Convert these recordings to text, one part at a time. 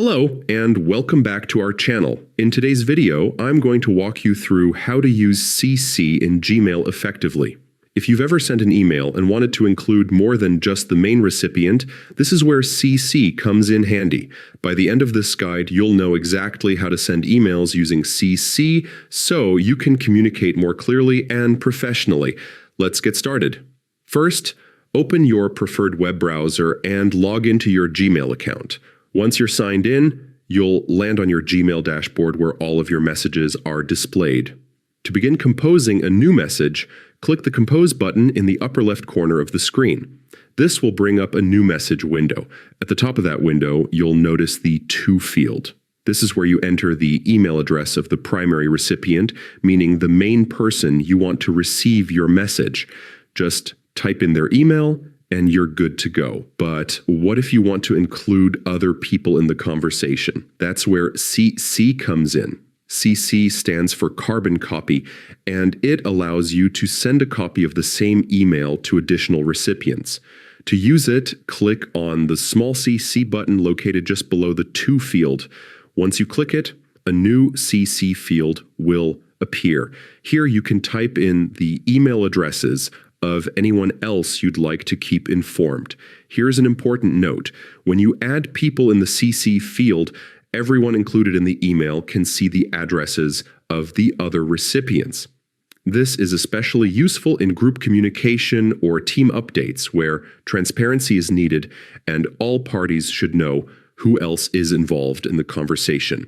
Hello, and welcome back to our channel. In today's video, I'm going to walk you through how to use CC in Gmail effectively. If you've ever sent an email and wanted to include more than just the main recipient, this is where CC comes in handy. By the end of this guide, you'll know exactly how to send emails using CC so you can communicate more clearly and professionally. Let's get started. First, open your preferred web browser and log into your Gmail account. Once you're signed in, you'll land on your Gmail dashboard where all of your messages are displayed. To begin composing a new message, click the Compose button in the upper left corner of the screen. This will bring up a new message window. At the top of that window, you'll notice the To field. This is where you enter the email address of the primary recipient, meaning the main person you want to receive your message. Just type in their email and you're good to go. But what if you want to include other people in the conversation? That's where CC comes in. CC stands for carbon copy, and it allows you to send a copy of the same email to additional recipients. To use it, click on the small CC button located just below the To field. Once you click it, a new CC field will appear. Here you can type in the email addresses of anyone else you'd like to keep informed. Here's an important note. When you add people in the CC field, everyone included in the email can see the addresses of the other recipients. This is especially useful in group communication or team updates where transparency is needed and all parties should know who else is involved in the conversation.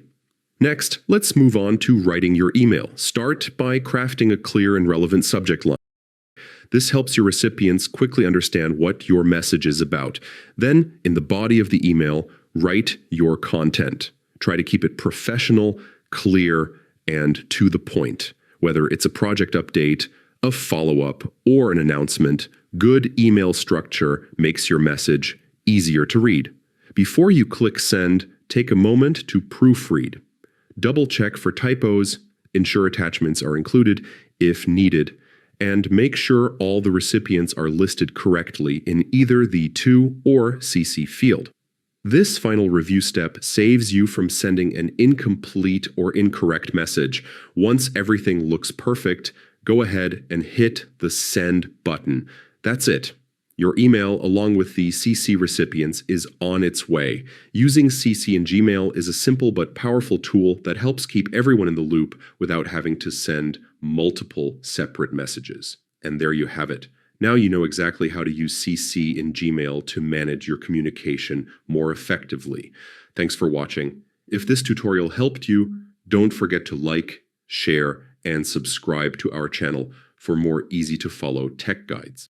Next, let's move on to writing your email. Start by crafting a clear and relevant subject line. This helps your recipients quickly understand what your message is about. Then, in the body of the email, write your content. Try to keep it professional, clear, and to the point. Whether it's a project update, a follow-up, or an announcement, good email structure makes your message easier to read. Before you click send, take a moment to proofread. Double-check for typos, ensure attachments are included if needed, and make sure all the recipients are listed correctly in either the To or CC field. This final review step saves you from sending an incomplete or incorrect message. Once everything looks perfect, go ahead and hit the Send button. That's it. Your email, along with the CC recipients, is on its way. Using CC in Gmail is a simple but powerful tool that helps keep everyone in the loop without having to send multiple separate messages. And there you have it. Now you know exactly how to use CC in Gmail to manage your communication more effectively. Thanks for watching. If this tutorial helped you, don't forget to like, share, and subscribe to our channel for more easy-to-follow tech guides.